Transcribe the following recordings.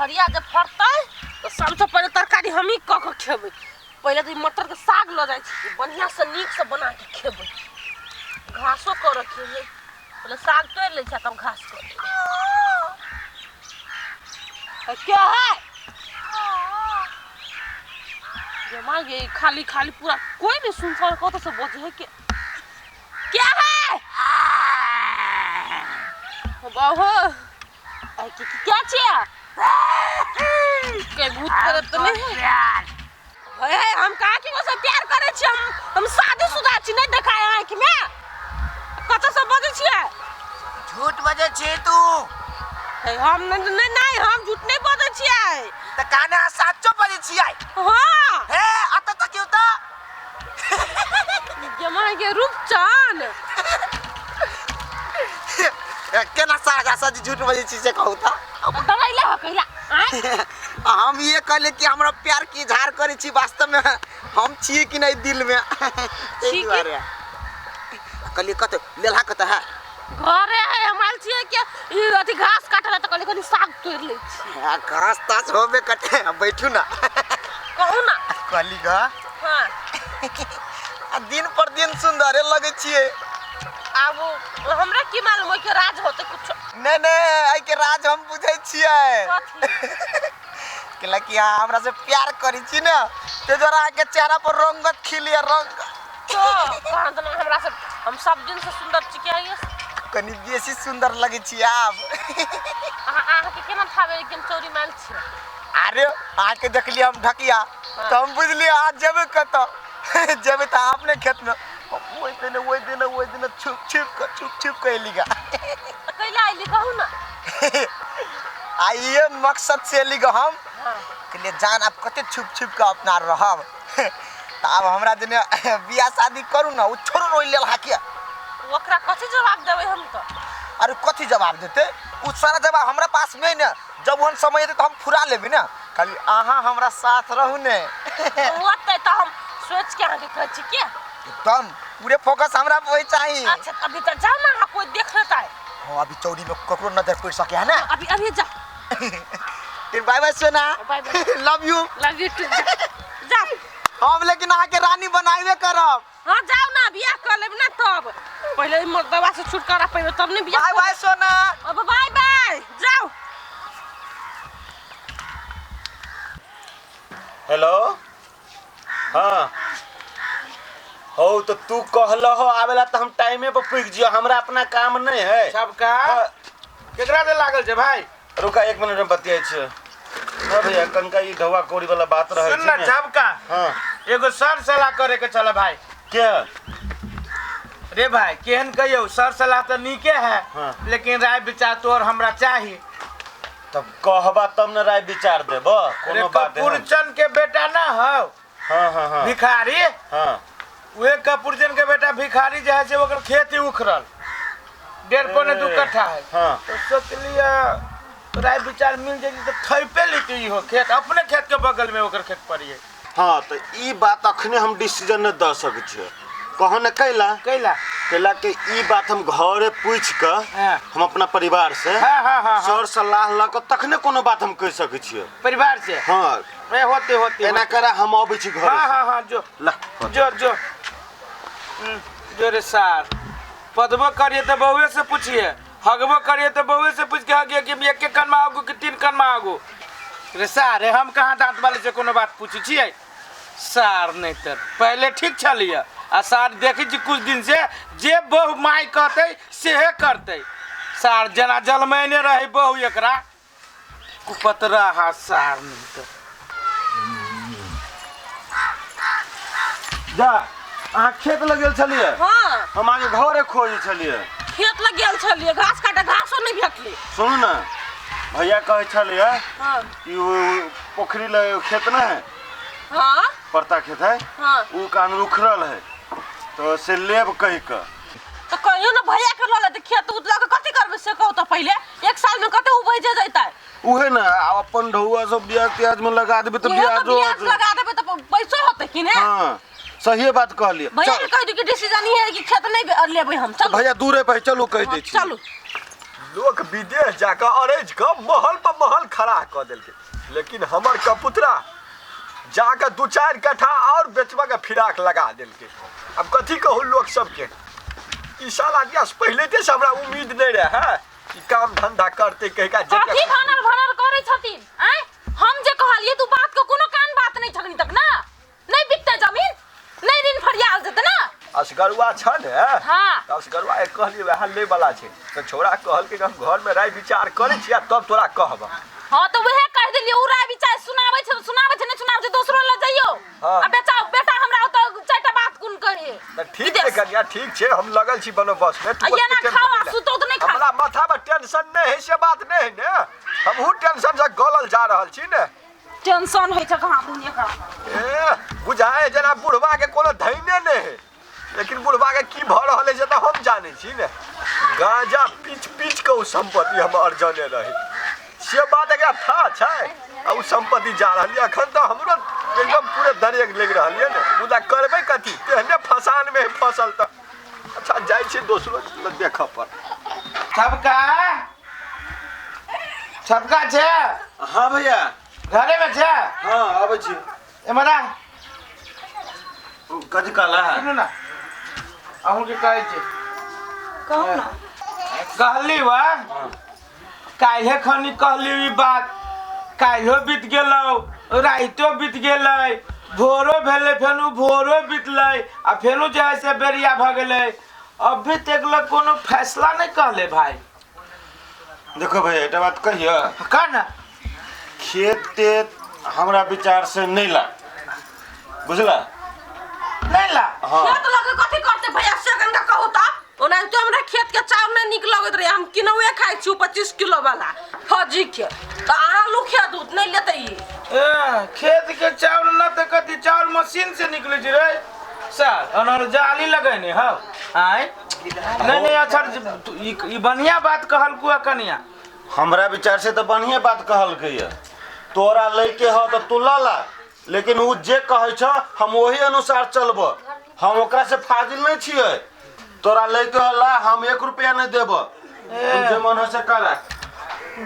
रहरिया जब फरतै तो सबसे पहले तरकारी हम ही क के खेबै। पहले तो मटर के साग ल जाय छी, बढ़िया से नीक से बना के खेबै। घासो कर रखिए, पहले साग तोड़ ले छ तब घास कर। क्या है जमा ये खाली खाली पूरा कोई नहीं सुन सर को तो सब बोझ है क्या है बाबू क्या चाहिए के भूत करे तो नहीं है हम कहा कि वो सब प्यार करे छी हम शादीशुदा छी नहीं देखाए है कि मैं कत से बजे छी झूठ बजे छी तू हम नहीं हम झूठ नहीं बजे छी त काने सच्चो बजे छी हां हे अत त क्यों त जमा के रूपचान केना साजा सज झूठ बजे छी से कहू त दवाई ले हो कहला हम ये कहले कि हमरा प्यार की इजहार करे छी वास्तव में हम छी कि नहीं दिल में ठीक है कहली कत लेला कत है घरे है हमार छी के ई अथी घास काटला त कहले कनी साग तोड़ ले छी घास तास होबे कटे बैठू ना कहू ना कहली ग हां दिन पर दिन सुंदर लगे छिए अब हमरा की मालूम है कि राज होते कुछ नहीं आई के राज हम बुझै छिए केला कि हमरा से प्यार करी छी ना ते जरा के चेहरा पर रंगत खिलिए रंग तो कहां त हमरा से हम सब दिन से सुंदर छी के आइए कनी बेसी सुंदर लगे छी आप आ के केना थावे एकदम चोरी माल छी अरे आके देखली हम ढकिया तो हम बुझली आज जेबे कत जेबे त आपने खेत में ओइ दिन छुप कैली गा कैला आइली कहू ना आइए मकसद से ली हम के लिए जान आप कते छुप के अपना रहब त अब हमरा जने बियाह शादी करू ना उ छोरो रोइ लेल हाकिया ओकरा कथि जवाब देबै हम त अरे कथि जवाब देते उ सारा जवाब हमरा पास में न जब उन समय त हम फुरा लेबे ना खाली आहा हमरा साथ रहू ने ओते त हम सोच के आके कहै छी के एकदम पूरे फोकस हमरा पे चाहिए अच्छा अभी त जाओ ना कोई देख लेता है हां अभी चौड़ी में ककरो नजर पड़ सके है ना अभी जा फिर बाय बाय सोना bye bye love you too जा हम लेकिन आके रानी बनाइबे करब हां जाओ ना बियाह कर लेब ना तब पहले मर्दवा से छुटकारा पाइबे तब ने बियाह बाय बाय सोना अब बाय बाय जाओ हेलो हां हो तो तू कहलो हो आवेला त हम टाइमे पे पुग जियो हमरा अपना काम नहीं है सबका केकरा दे लागल छे भाई रुका 1 मिनट में बतियाई छे हां भैया कनका ई ढवा कोड़ी वाला बात रहे सुन ना सबका हां एगो सर सलाह करे के चला भाई के रे भाई केहन कहियो सर सलाह त नीके है हाँ। लेकिन राय विचार तोर हमरा चाहिए तब कहबा तब न राय विचार देबो कोनो बात है कपूरचंद के बेटा ना हो हां भिखारी हां वे कपूरचंद के बेटा भिखारी जे है से ओकर खेती उखरल 1.5 कट्ठा है हां तो सोच लिया राय विचार मिल जाई तो थैपे लेती हो खेत अपने खेत के बगल में ओकर खेत पड़िए हां तो ई बात अखने हम डिसीजन न द सकै छी कहो न कैला के ई बात हम घरे पूछ के हम अपना परिवार से हां सर सलाह ल के तखने कोनो बात हम कह सकै छी परिवार से हां रे होते एना करा हम आबै छी घर हां जो ला जो रे सार पदबो करिए तो बउए से पूछिए हगबो करिए तो बउए से पूछ के हगिए कि एक कन में आगू कि 3 कन में आगू रे सार हम कहां दांत वाले से कोनो बात पूछी छिए सार नहीं त पहले ठीक छलिए आ सार देखै छी कुछ दिन से जे बहु माई कहते सेहे करते सार जना जलमैने रहे बहु एकरा कुपतरा हा सार नहीं त जा आ खेत लगेल छलिए हां हम आगे घरे खोज छलिए खेत लग गेल छलिए घास काटे घासो नहीं भेटले सुन ना भैया कहे छलिए हां कि पोखरी ले खेत ना है हां परता खेत है हां उ कान रुखरल है तो से लेब कह के तो कहियो ना भैया के ल ले खेत उतला के कथि करबे से कहू त पहले 1 साल में कते उपज जैता उहे ना अपन ढौआ सब ब्याज त्याज में लगा देबे तो ब्याज लगा देबे तो पैसा होते कि ने हां सही बात कहलिए भैया के कह दू कि डिसीजन ही है कि खेत नहीं लेबे हम चल भैया दूरे पे चलो कह दे छी चलो लोग विदेश जाकर अरेज के महल पर महल खड़ा कर दिल के, लेकिन हमर कपुतरा जाकर 2-4 कट्ठा और बेचबा के फिराक लगा दिल के। अब कथी कहू लोग सबके, ई साला दिया पहले से हमरा उम्मीद नहीं रहे है कि काम धंधा करते कहेगा कथी भनर भनर करे छथिन हैं? हम जे कहलिए तू बात को कोनो कान बात नहीं छकनी तक ना, नहीं बिकते जमीन, नहीं ऋण फरियाल जते ना। असगरुआ छ ने, हाँ असगरुआ एक कहलिए वह ले वाला छै, तो छोरा कहल के हम घर में राय विचार करे छिया तब तोरा कहब। हाँ तो वह कह दिलिए उ राय विचार सुनावे छै नहीं सुनावे छै दोसरो ले जाइयो। अब बेटा हमरा तो चारटा बात कुन कहे। त ठीक है कन्या, ठीक छै, हम लगल छी बंदोबस्त में। ये ना खावा सुतो तो नहीं खा, हमरा माथा में टेंशन नहीं है से बात नहीं है ने, हमहू टेंशन से गलल जा रहल छी ने। टेंशन होय छै कहां दुनिया का। ए बुझाए जना बुढ़वा के कोनो धैने नहीं है, लेकिन बुढ़वा के की भ रहल है से त हम जाने छी ने। गांजा पीच के उ संपत्ति हम अर्जने रहे से बात एकरा था छै, आ उ संपत्ति जा रहल है। अखन त हमरो एकदम पूरे दरेक लग रहल है ने, मुदा करबे कथी, तेहने फसान में फसल त अच्छा जाय छी दोसरो देख पर। छपका छे? हाँ भैया, घरे में छे? हाँ आबै छी। एमरा कथी कहला है? सुनु ना, अहूँ के कहै छी, कहू ना। कहली वा काल्हे खनी कहली ई बात, काल्हो बीत गेलौ, राइतो बीत गेलै, भोरो भेलै, फेनु भोरो बीतलै, आ फेनु जे है से बेरिया भ गेलै, अभी तक ल कोनो फैसला नहीं कहले भाई। देखो भैया एक बात कहियो, का ना खेत तेत हमरा विचार से नहीं ला, बुझला? नहीं ला। हाँ खेत लगे कथी करते भैया से कनिका कहू त। ओना तो हमरा खेत के चावल नहीं निक लगत रे, हम किनौए खाइ छी 25 किलो वाला फौजी के, त आलू खेत दूध नहीं लेते ई। खेत के चावल न त कथी चावल मशीन से निकले छै रे सर, अनर जाली लगैने हौ आय नहीं अच्छा ई बढ़िया बात कहल कुआ कनिया। हमरा विचार से तो बढ़िया बात कहल गई, तोरा लेके हो तो तू ला ला, लेकिन उ जे कहै छ हम वही अनुसार चलब, हम ओकरा से फाजिल नहीं छियै। तोरा लेके हो ला, हम 1 रुपया नहीं देब, जे मन हो से करा।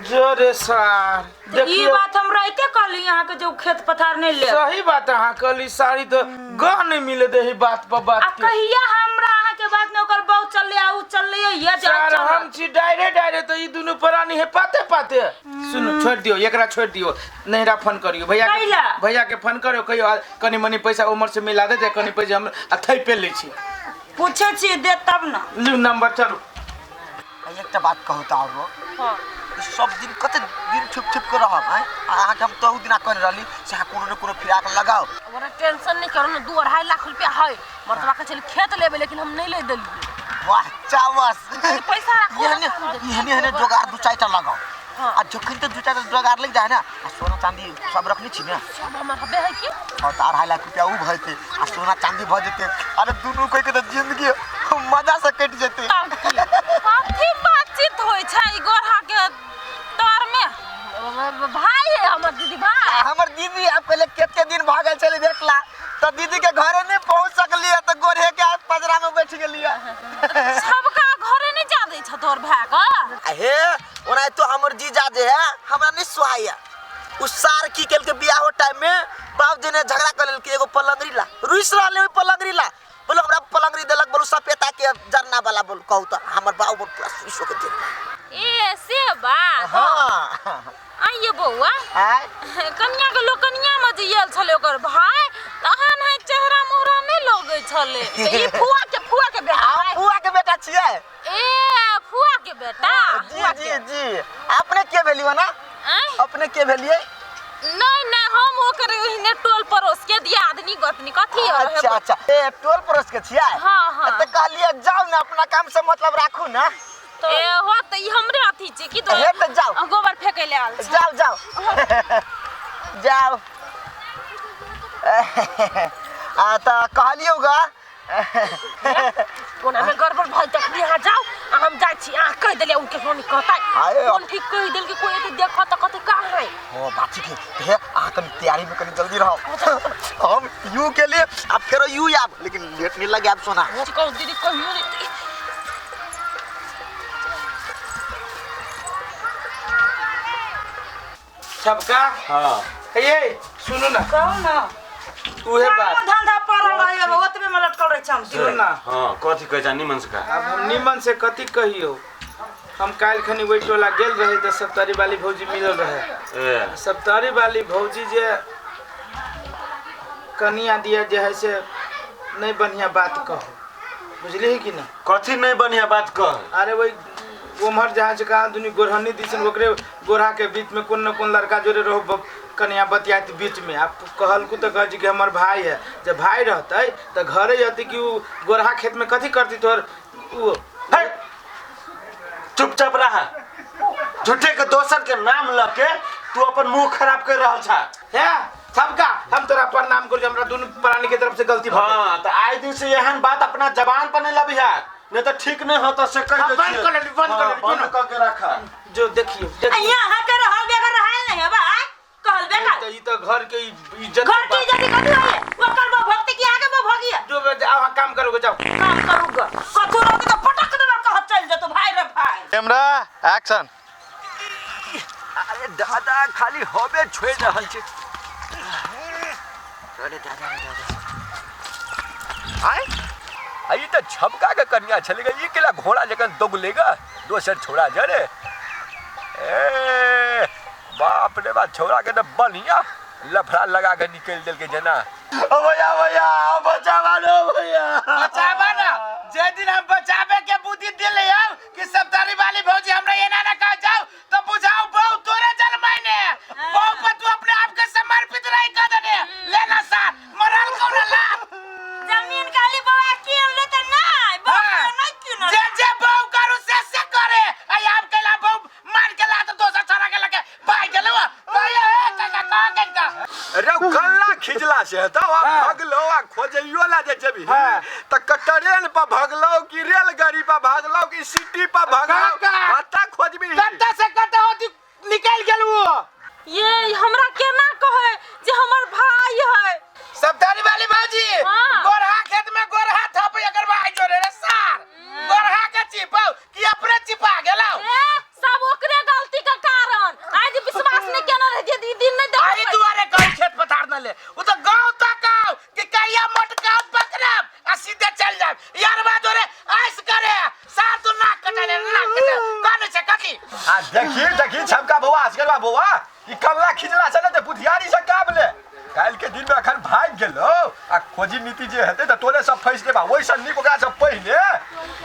जो रे सर देखिए बात हम रहते कहली यहाँ के जो खेत पथार नहीं ले। सही बात अहाँ कहली, साड़ी तो गह नहीं मिले दे बात पर बात आ कहिया हमरा अहाँ के बात में ओकर बहुत चलले आ उ चलले ये जा सर हम छी डायरेक्ट तो ई दोनों प्राणी है पाते सुनो छोड़ दियो, एकरा छोड़ दियो, नहिरा फोन करियो भैया के फोन करियो, कहियो कनी मनी पैसा उमर से मिला दे, कनी पैसा हम अथई पे ले छी, पूछे छी दे तब ना लू नंबर चलो। एकटा बात कहू त आरो, हां सब दिन कते दिन छुप के रहब हैं, अहाँ के हम तो उ दिना कहने रहली से कोनो न कोनो फिराक लगाओ। हमरा टेंशन नहीं करो ना, 2-2.5 लाख रुपया है मर्दवा के चल खेत लेबे, लेकिन हम नहीं ले देलिए। वाह चावस पैसा रखो यहने जोगार 2-4 टा लगाओ। आ जखन त 2-4 टा जोगार लग जाए ना, आ सोना चांदी सब रखनी छी ना, सब हमर हबे है कि और 2.5 लाख रुपया उ भइते, आ सोना चांदी भ जेते, अरे दुनु कोई के त जिंदगी मजा से कट जेते। काफी बातचीत होय छै ई गोरहा के तोर में। भाई है हमर दीदी भाई, हमर दीदी आप पहले केते दिन भागल चले देखला, त दीदी के घरे नहीं पहुंच सकली, त गोरहे के पजरा में बैठ गेली। सबका घरे नहीं जा दै छ तोर भाई का। हे ओना तो हमर जीजा जे है हमरा नहीं सुहाइया, उस सार की केल के बियाह हो टाइम में बाबूजी ने झगड़ा कर लेल के एगो पलंगरी ला, रुइस रहले ओइ पलंगरी ला, बोलो हमरा पलंगरी देलक, बोलो सपेता के जरना वाला बोल कहू त हमर बाबू पूरा सुइसो के दे। ए से बात हां आइए बौआ, कन्या के लोकनिया में जे आयल छले ओकर भाई, तहन है चेहरा मोहरा नहीं लगे छले। ई फुआ के बेटा है, फुआ के बेटा छियै। ए फुआ के बेटा जी अपने के भेलियो ना, अपने के भेलिए? नहीं हम ओकर ओहिने टोल पड़ोस के दिया आदमी गतनी कथी है। अच्छा ए टोल पड़ोस के छियै? हां त कहलिए जाओ ना, अपना काम से मतलब राखू ना। ए हो त ई हमरे अथी छै कि हे त जाओ, गोबर फेके ले आल छै। जाओ आ त कहलियोगा कोना में गड़बड़ भल तक यहाँ जाओ, हम जाय छी, आ कह देले उनके कोन कहतै, कोन ठीक कह देल कि कोई एते देख त कते का है। ओ बाची के हे आ कनी तैयारी में कनी जल्दी रहो, हम यू के लिए अब फेरो यू आब, लेकिन लेट नहीं लगे आप सोना। कहो दीदी कहियो सबका हाँ ये सुनो ना कहू ना उहे बात धंधा पड़ल रही अब ओतबे में लटकल रही छम सुन ना हाँ कथी कहे जा निमन से का अब हम निमन से कथी कहियो हम काल खनी वही टोला गेल रहे तो सप्तारी वाली भौजी मिलल रहे ए सप्तारी वाली भौजी जे कनिया दिया जे है से नहीं बढ़िया बात कहो बुझली है कि ना कथी नहीं बढ़िया बात कह अरे वही उमर जहाँ से कहा दुनी गोरहनी दिसन ओकरे गोरा के बीच में कौन न कौन लड़का जोड़े रहो कन्या बतियात बीच में आप कहलकू तो कह कि हमार भाई है जब भाई रहते तो घरे जाती कि वो गोरहा खेत में कथी करती तोर वो चुपचाप रहा झूठे के दोसर के नाम लके तू अपन मुंह खराब कर रहा छा है सबका हम तोरा प्रणाम कर हमरा दोनों प्राणी के तरफ से गलती भऽ गेल। हाँ तो आए दिन से एहन बात अपना जबान पर नहीं लबी है नहीं तो ठीक नहीं होता से कह हाँ, दे बंद कर ले, बंद कर ले, बंद सुनो। करके रखा जो देखिए यहाँ के रहल बेगर रहल नहीं है बा कहल बेगर ई तो घर के इज्जत घर की इज्जत कथी है ओकर बो भक्ति की आगे बो भगिया जो जाओ काम करोगे जाओ काम करूगा कथू रहत तो पटक देबा कहत चल जतो भाई रे भाई कैमरा एक्शन। अरे दादा खाली हबे छोड़ रहल छै। अरे दादा आय आई तो छबका के कन्या चलेगा ये केला घोड़ा जगन दोगलेगा दोसर छोड़ा जरे ए बाप रे बाप छोड़ा के तो बढ़िया लफड़ा लगा के निकल दिल के जना ओ भैया भैया बचावा लो भैया बचावा ना जे दिन हम बचावे के बुद्धि दिले आओ कि सप्तारी वाली भौजी हमरा एना ना कह जाओ तो बुझाओ बहु तोरे जन्माई ने बहु पर तू अपने आप के समर्पित रही कर देने लेना साथ मरल कौन ला जमीन खाली बाबा किन लेते नहीं बाबा नहीं किन जे जे बहु करू से करे आई आप केला बहु मार के ला तो दोसर छोरा के लगे भाई गेलो भाई ए का अरे कल्ला खिजला से तो भगलो आ खोजइयो ला जे जबी त कटरेन पर भगलो कि रेलगाड़ी पर भगलो कि सिटी पर भगलो पता खोजबी कत्ता से कत्ता होती निकल गेलू ये हमरा केना कहे जे हमर भाई है सप्तारी वाली भौजी हाँ। गोरहा खेत में गोरहा थप एकर भाई जोरे रे सार गोरहा के चिपाओ कि अपने चिपा गेलो ए सब ओकरे गलती के कारण आज विश्वास नहीं केना रह जे दिन नहीं आई देख दुआरे गाँव खेत पथार न ले वो तो गाँव तक आओ कि कहिया मटका पकड़ब आ सीधे चल जाब यार बा जोरे आइस करे सार तू नाक कटले नाक कटले काने से कथी आ देखी छमका बउआ आजकल बउआ ई कल्ला खिजला चले ते बुधियारी से काबले काल के दिन में अखन भाग गेलो आ खोजी नीति जे हेते त तोरे सब फैस देबा ओइसा निक ओकरा सब पहिले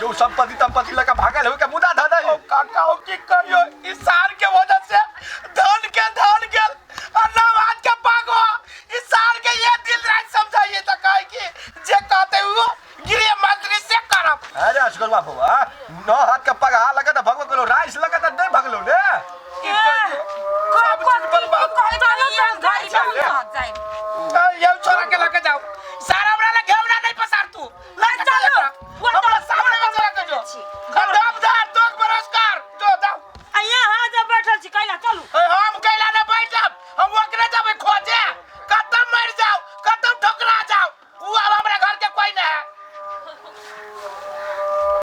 जो संपत्ति लगा भागल हो के मुदा ध दई काका हो की करियो इस सार के वजह से धन गेल और नवाज के पागो इस सार के ये दिल रात समझाइए तो कहे कि जे कहते हुए गृह मंत्री से करब अरे आजकल बउआ न हाथ के पगा लगा त भगवा कोनो राइस लगा त नहीं भगलो ने सब चीज बर्बाद कहे गाड़ी पहुंच जाए ये छोरा के लगे जाओ सार